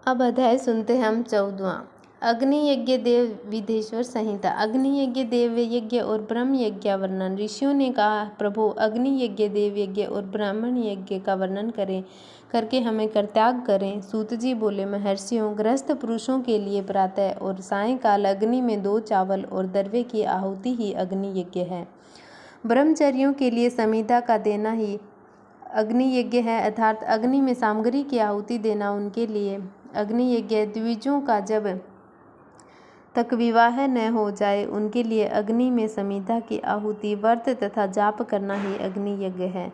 अब अध्याय सुनते हैं हम 14वां। अग्नि यज्ञ देव विधेश्वर संहिता। अग्नि यज्ञ देव यज्ञ और ब्रह्म यज्ञ का वर्णन। ऋषियों ने कहा, प्रभु अग्नि यज्ञ देव यज्ञ और ब्राह्मण यज्ञ का वर्णन करके हमें कर्तव्य करें। सूत जी बोले, महर्षियों, गृहस्थ पुरुषों के लिए प्रातः और सायंकाल अग्नि में 2 चावल और दर्वे की आहुति ही अग्नि यज्ञ है। ब्रह्मचर्यों के लिए समिधा का देना ही अग्नि यज्ञ है, अर्थात अग्नि में सामग्री की आहुति देना उनके लिए अग्नि यज्ञ। द्विजों का जब तक विवाह न हो जाए उनके लिए अग्नि में समिधा की आहुति, व्रत तथा जाप करना ही अग्नि यज्ञ है।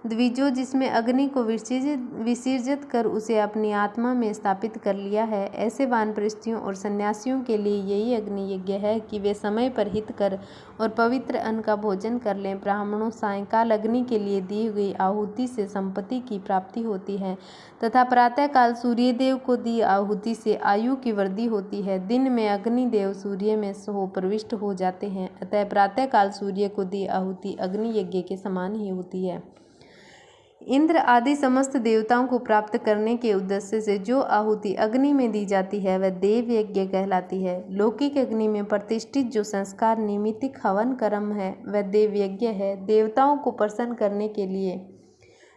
द्विजों जिसमें अग्नि को विसर्जित कर उसे अपनी आत्मा में स्थापित कर लिया है, ऐसे वानप्रस्थियों और सन्यासियों के लिए यही अग्नि यज्ञ है कि वे समय पर हित कर और पवित्र अन्न का भोजन कर लें। ब्राह्मणों, सायंकाल अग्नि के लिए दी गई आहुति से संपत्ति की प्राप्ति होती है तथा प्रातःकाल सूर्यदेव को दी आहुति से आयु की वृद्धि होती है। दिन में अग्निदेव सूर्य में प्रविष्ट हो जाते हैं, अतः प्रातःकाल सूर्य को दी आहुति अग्नि यज्ञ के समान ही होती है। इंद्र आदि समस्त देवताओं को प्राप्त करने के उद्देश्य से जो आहुति अग्नि में दी जाती है वह देव यज्ञ कहलाती है। लौकिक अग्नि में प्रतिष्ठित जो संस्कार निमित्तिक हवन कर्म है वह देव यज्ञ है। देवताओं को प्रसन्न करने के लिए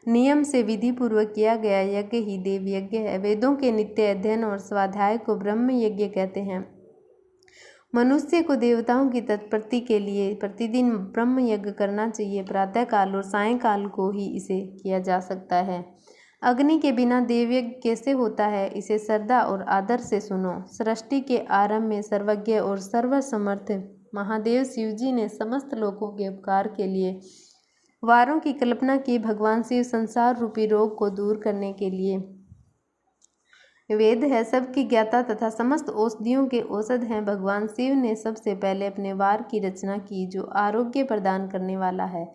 नियम से विधि पूर्वक किया गया यज्ञ ही देव यज्ञ है। वेदों के नित्य अध्ययन और स्वाध्याय को ब्रह्म यज्ञ कहते हैं। मनुष्य को देवताओं की तत्परति के लिए प्रतिदिन ब्रह्म यज्ञ करना चाहिए। प्रातःकाल और सायंकाल को ही इसे किया जा सकता है। अग्नि के बिना देवयज्ञ कैसे होता है, इसे श्रद्धा और आदर से सुनो। सृष्टि के आरंभ में सर्वज्ञ और सर्वसमर्थ महादेव शिवजी ने समस्त लोगों के उपकार के लिए वारों की कल्पना की। भगवान शिव संसार रूपी रोग को दूर करने के लिए वेद है, सबकी ज्ञाता तथा समस्त औषधियों के औषध हैं। भगवान शिव ने सबसे पहले अपने वार की रचना की जो आरोग्य प्रदान करने वाला है।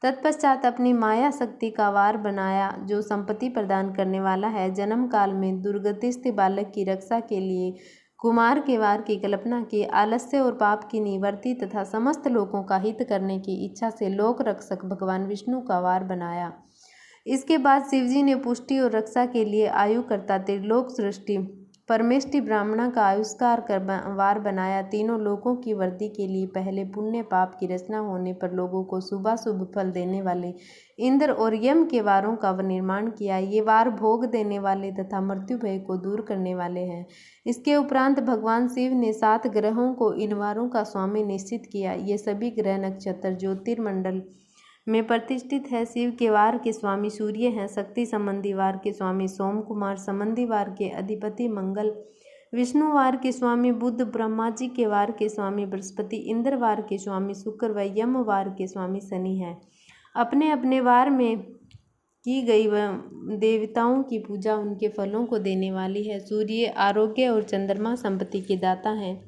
तत्पश्चात अपनी माया शक्ति का वार बनाया जो संपत्ति प्रदान करने वाला है। जन्म काल में दुर्गतिस्थ बालक की रक्षा के लिए कुमार के वार की कल्पना की। आलस्य और पाप की निवृत्ति तथा समस्त लोगों का हित करने की इच्छा से लोक रक्षक भगवान विष्णु का वार बनाया। इसके बाद शिवजी ने पुष्टि और रक्षा के लिए आयु करता त्रिलोक सृष्टि परमेष्टि ब्राह्मणा का आयुष्कार कर वार बनाया। तीनों लोकों की वृद्धि के लिए पहले पुण्य पाप की रचना होने पर लोगों को शुभाशुभ फल देने वाले इंद्र और यम के वारों का निर्माण किया। ये वार भोग देने वाले तथा मृत्यु भय को दूर करने वाले हैं। इसके उपरांत भगवान शिव ने 7 ग्रहों को इन वारों का स्वामी निश्चित किया। ये सभी ग्रह नक्षत्र ज्योतिर्मंडल में प्रतिष्ठित है। शिव के वार के स्वामी सूर्य हैं, शक्ति संबंधी वार के स्वामी सोम कुमार, संबंधी वार के अधिपति मंगल, विष्णु वार के स्वामी बुध, ब्रह्मा जी के वार के स्वामी बृहस्पति, इंद्र वार के स्वामी शुक्र व यम वार के स्वामी शनि हैं। अपने अपने वार में की गई देवताओं की पूजा उनके फलों को देने वाली है। सूर्य आरोग्य और चंद्रमा संपत्ति के दाता हैं।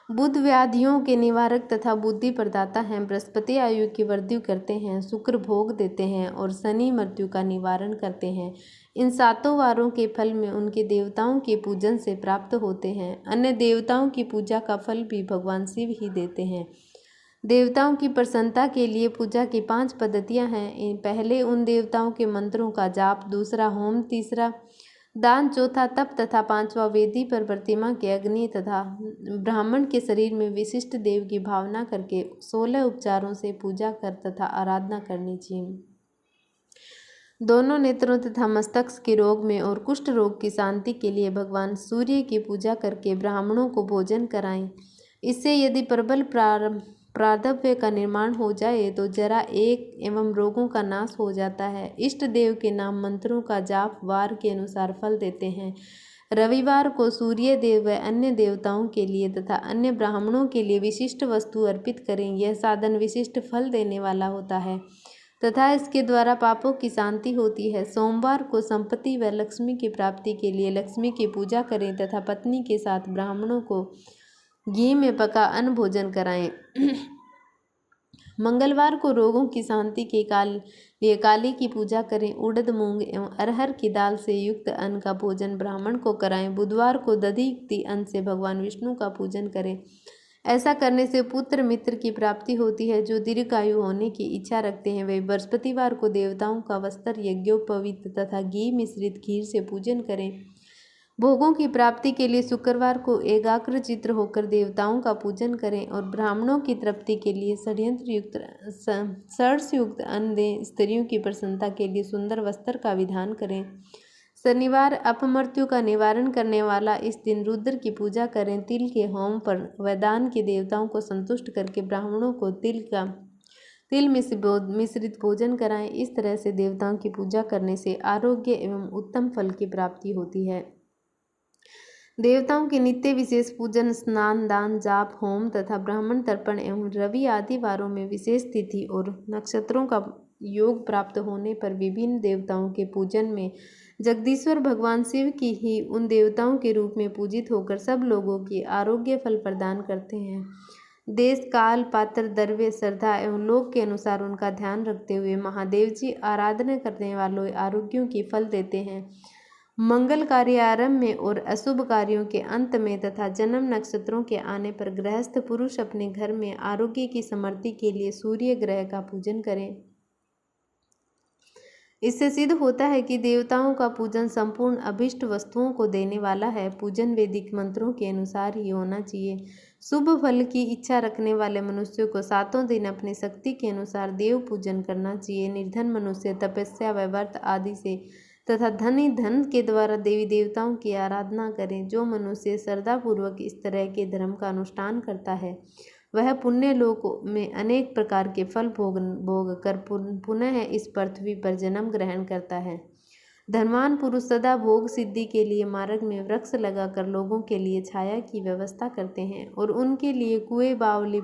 बुध व्याधियों के निवारक तथा बुद्धि प्रदाता हैं। बृहस्पति आयु की वृद्धि करते हैं। शुक्र भोग देते हैं और शनि मृत्यु का निवारण करते हैं। इन 7 वारों के फल में उनके देवताओं के पूजन से प्राप्त होते हैं। अन्य देवताओं की पूजा का फल भी भगवान शिव ही देते हैं। देवताओं की प्रसन्नता के लिए पूजा की 5 पद्धतियां हैं। पहले उन देवताओं के मंत्रों का जाप, दूसरा होम, तीसरा दान, चौथा तप तथा 5वां वेदी पर प्रतिमा के अग्नि तथा ब्राह्मण के शरीर में विशिष्ट देव की भावना करके 16 उपचारों से पूजा कर तथा आराधना करनी चाहिए। दोनों नेत्रों तथा मस्तक के रोग में और कुष्ठ रोग की शांति के लिए भगवान सूर्य की पूजा करके ब्राह्मणों को भोजन कराएं। इससे यदि प्रबल प्रारब्ध का निर्माण हो जाए तो जरा एक एवं रोगों का नाश हो जाता है। इष्ट देव के नाम मंत्रों का जाप वार के अनुसार फल देते हैं। रविवार को सूर्य देव व अन्य देवताओं के लिए तथा अन्य ब्राह्मणों के लिए विशिष्ट वस्तु अर्पित करें। यह साधन विशिष्ट फल देने वाला होता है तथा इसके द्वारा पापों की शांति होती है। सोमवार को संपत्ति व लक्ष्मी की प्राप्ति के लिए लक्ष्मी की पूजा करें तथा पत्नी के साथ ब्राह्मणों को घी में पका अन्न भोजन कराएं। मंगलवार को रोगों की शांति के लिए काली की पूजा करें। उड़द, मूंग एवं अरहर की दाल से युक्त अन्न का भोजन ब्राह्मण को कराएं। बुधवार को दधि अन्न से भगवान विष्णु का पूजन करें। ऐसा करने से पुत्र मित्र की प्राप्ति होती है। जो दीर्घायु होने की इच्छा रखते हैं वे बृहस्पतिवार को देवताओं का वस्त्र यज्ञोपवीत तथा घी मिश्रित खीर से पूजन करें। भोगों की प्राप्ति के लिए शुक्रवार को एकाग्र चित्र होकर देवताओं का पूजन करें और ब्राह्मणों की तृप्ति के लिए षड्युक्त अन्न दें। स्त्रियों की प्रसन्नता के लिए सुंदर वस्त्र का विधान करें। शनिवार अपमृत्यु का निवारण करने वाला इस दिन रुद्र की पूजा करें। तिल के होम पर वैदान के देवताओं को संतुष्ट करके ब्राह्मणों को तिल मिश्रित भोजन कराएं। इस तरह से देवताओं की पूजा करने से आरोग्य एवं उत्तम फल की प्राप्ति होती है। देवताओं के नित्य विशेष पूजन, स्नान, दान, जाप, होम तथा ब्राह्मण तर्पण एवं रवि आदि वारों में विशेष तिथि और नक्षत्रों का योग प्राप्त होने पर विभिन्न देवताओं के पूजन में जगदीश्वर भगवान शिव की ही उन देवताओं के रूप में पूजित होकर सब लोगों की आरोग्य फल प्रदान करते हैं। देश, काल, पात्र, द्रव्य, श्रद्धा एवं लोक के अनुसार उनका ध्यान रखते हुए महादेव जी आराधना करने वालों आरोग्यों की फल देते हैं। मंगल कार्य आरंभ में और अशुभ कार्यों के अंत में तथा जन्म नक्षत्रों के आने पर गृहस्थ पुरुष अपने घर में आरोग्य की समृद्धि के लिए सूर्य ग्रह का पूजन करें। इससे सिद्ध होता है कि देवताओं का पूजन संपूर्ण अभिष्ट वस्तुओं को देने वाला है। पूजन वैदिक मंत्रों के अनुसार ही होना चाहिए। शुभ फल की इच्छा रखने वाले मनुष्यों को 7 दिन अपनी शक्ति के अनुसार देव पूजन करना चाहिए। निर्धन मनुष्य तपस्या व व्रत आदि से तथा धनी धन के द्वारा देवी देवताओं की आराधना करें। जो मनुष्य श्रद्धापूर्वक इस तरह के धर्म का अनुष्ठान करता है वह पुण्य लोक में अनेक प्रकार के फल भोग कर पुनः इस पृथ्वी पर जन्म ग्रहण करता है। धनवान पुरुष सदा भोग सिद्धि के लिए मार्ग में वृक्ष लगाकर लोगों के लिए छाया की व्यवस्था करते हैं और उनके लिए कुएं बावड़ी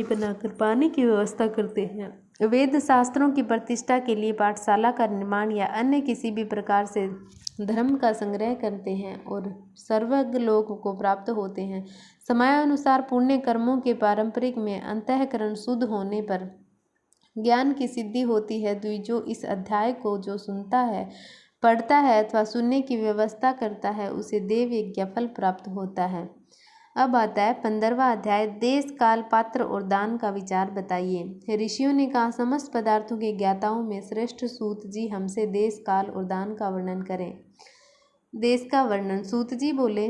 बनाकर पानी की व्यवस्था करते हैं। वेद शास्त्रों की प्रतिष्ठा के लिए पाठशाला का निर्माण या अन्य किसी भी प्रकार से धर्म का संग्रह करते हैं और सर्वज्ञ लोक को प्राप्त होते हैं। समयानुसार पुण्य कर्मों के पारंपरिक में अंतःकरण शुद्ध होने पर ज्ञान की सिद्धि होती है। द्विजो इस अध्याय को जो सुनता है, पढ़ता है अथवा सुनने की व्यवस्था करता है उसे देव यज्ञ फल प्राप्त होता है। अब आता है 15वां अध्याय, देश, काल, पात्र और दान का विचार बताइए। ऋषियों ने कहा, समस्त पदार्थों के ज्ञाताओं में श्रेष्ठ सूत जी हमसे देश, काल और दान का वर्णन करें। देश का वर्णन। सूत जी बोले,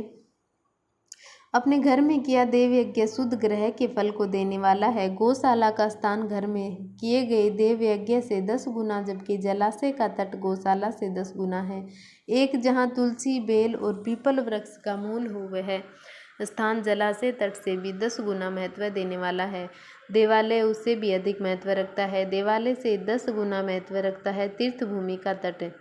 अपने घर में किया देव यज्ञ शुद्ध ग्रह के फल को देने वाला है। गौशाला का स्थान घर में किए गए देव यज्ञ से 10 गुना, जबकि जलाशय का तट गौशाला से 10 गुना है। एक जहाँ तुलसी, बेल और पीपल वृक्ष का मूल हो वह स्थान जलाशय तट से भी 10 गुना महत्व देने वाला है। देवालय उससे भी अधिक महत्व रखता है। देवालय से 10 गुना महत्व रखता है तीर्थ भूमि का तट।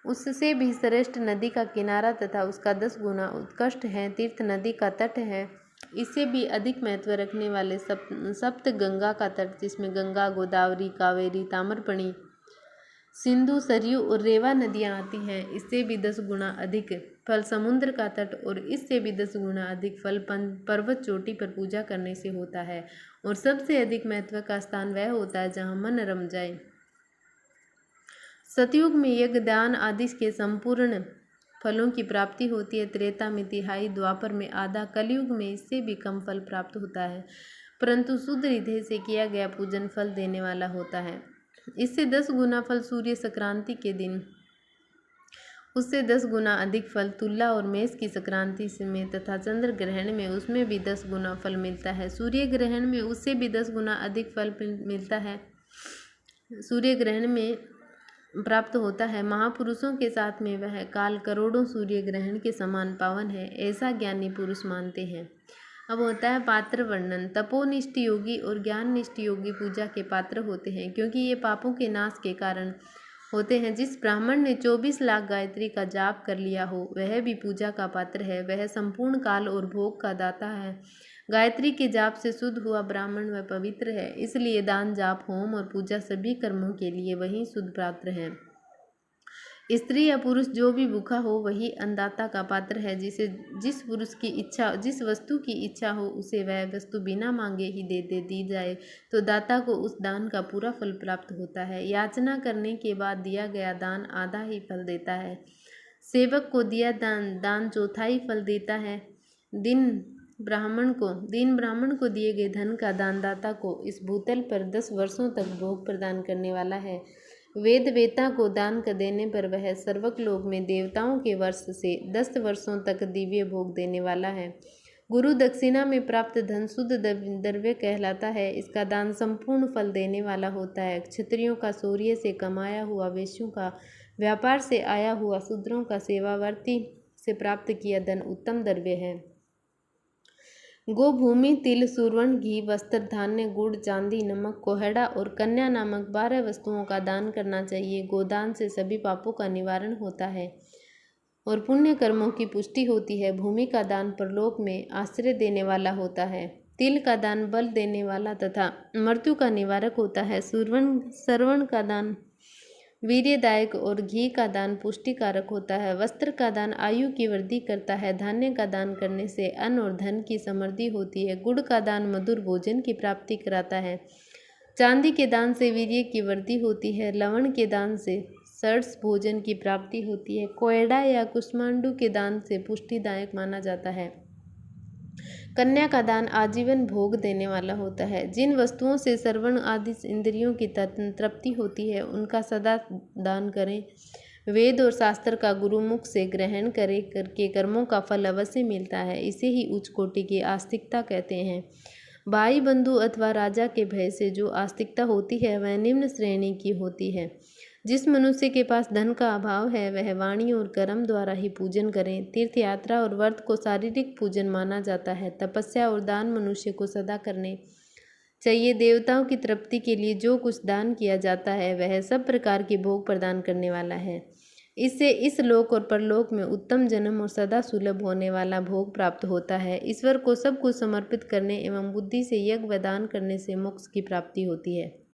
उससे भी श्रेष्ठ नदी का किनारा तथा उसका 10 गुना उत्कृष्ट है तीर्थ नदी का तट है। इससे भी अधिक महत्व रखने वाले सप्त गंगा का तट, जिसमें गंगा, गोदावरी, कावेरी, ताम्रपर्णी, सिंधु, सरयू और रेवा नदियाँ आती हैं। इससे भी 10 गुना अधिक फल समुद्र का तट और इससे भी 10 गुना अधिक फल पर्वत चोटी पर पूजा करने से होता है। और सबसे अधिक महत्व का स्थान वह होता है जहाँ मन रम जाए। सतयुग में यज्ञ, दान आदि के संपूर्ण फलों की प्राप्ति होती है। त्रेता में तिहाई, द्वापर में आधा, कलयुग में इससे भी कम फल प्राप्त होता है, परंतु शुद्ध हृदय से किया गया पूजन फल देने वाला होता है। इससे 10 गुना फल सूर्य संक्रांति के दिन, उससे 10 गुना अधिक फल तुला और मेष की संक्रांति में तथा चंद्र ग्रहण में उसमें भी 10 गुना फल मिलता है। सूर्य ग्रहण में उससे भी 10 गुना अधिक फल मिलता है। सूर्य ग्रहण में प्राप्त होता है। महापुरुषों के साथ में वह काल करोड़ों सूर्य ग्रहण के समान पावन है, ऐसा ज्ञानी पुरुष मानते हैं। अब होता है पात्र वर्णन। तपोनिष्ठ योगी और ज्ञाननिष्ठ योगी पूजा के पात्र होते हैं, क्योंकि ये पापों के नाश के कारण होते हैं। जिस ब्राह्मण ने 24 लाख गायत्री का जाप कर लिया हो वह भी पूजा का पात्र है। वह संपूर्ण काल और भोग का दाता है। गायत्री के जाप से शुद्ध हुआ ब्राह्मण वह पवित्र है। इसलिए दान, जाप, होम और पूजा सभी कर्मों के लिए वही शुद्ध पात्र है। स्त्री या पुरुष जो भी भूखा हो वही अन्नदाता का पात्र है। जिस पुरुष की इच्छा, जिस वस्तु की इच्छा हो उसे वह वस्तु बिना मांगे ही दी जाए तो दाता को उस दान का पूरा फल प्राप्त होता है। याचना करने के बाद दिया गया दान आधा ही फल देता है। सेवक को दिया दान चौथाई फल देता है। दीन ब्राह्मण को दिए गए धन का दानदाता को इस भूतल पर 10 वर्षों तक भोग प्रदान करने वाला है। वेद वेता को दान कर देने पर वह सर्वक लोक में देवताओं के वर्ष से 10 वर्षों तक दिव्य भोग देने वाला है। गुरु दक्षिणा में प्राप्त धन शुद्ध द्रव्य कहलाता है। इसका दान संपूर्ण फल देने वाला होता है। क्षत्रियों का शौर्य से कमाया हुआ, वेश्यों का व्यापार से आया हुआ, शूद्रों का सेवावर्ती से प्राप्त किया धन उत्तम द्रव्य है। गो, भूमि, तिल, सुवर्ण, घी, वस्त्र, धान्य, गुड़, चांदी, नमक, कोहड़ा और कन्या नामक 12 वस्तुओं का दान करना चाहिए। गोदान से सभी पापों का निवारण होता है और पुण्य कर्मों की पुष्टि होती है। भूमि का दान परलोक में आश्रय देने वाला होता है। तिल का दान बल देने वाला तथा मृत्यु का निवारक होता है। श्रवण का दान वीर्यदायक और घी का दान पुष्टिकारक होता है। वस्त्र का दान आयु की वृद्धि करता है। धान्य का दान करने से अन्न और धन की समृद्धि होती है। गुड़ का दान मधुर भोजन की प्राप्ति कराता है। चांदी के दान से वीर्य की वृद्धि होती है। लवण के दान से सरस भोजन की प्राप्ति होती है। कोयड़ा या कुष्मांडू के दान से पुष्टिदायक माना जाता है। कन्या का दान आजीवन भोग देने वाला होता है। जिन वस्तुओं से श्रवण आदि इंद्रियों की तृप्ति होती है उनका सदा दान करें। वेद और शास्त्र का गुरुमुख से ग्रहण करे करके कर्मों का फल अवश्य मिलता है। इसे ही उच्च कोटि की आस्तिकता कहते हैं। भाई बंधु अथवा राजा के भय से जो आस्तिकता होती है वह निम्न श्रेणी की होती है। जिस मनुष्य के पास धन का अभाव है वह वाणी और कर्म द्वारा ही पूजन करें। तीर्थ यात्रा और व्रत को शारीरिक पूजन माना जाता है। तपस्या और दान मनुष्य को सदा करने चाहिए। देवताओं की तृप्ति के लिए जो कुछ दान किया जाता है वह सब प्रकार के भोग प्रदान करने वाला है। इससे इस लोक और परलोक में उत्तम जन्म और सदा सुलभ होने वाला भोग प्राप्त होता है। ईश्वर को सब कुछ समर्पित करने एवं बुद्धि से यज्ञ व दान करने से मोक्ष की प्राप्ति होती है।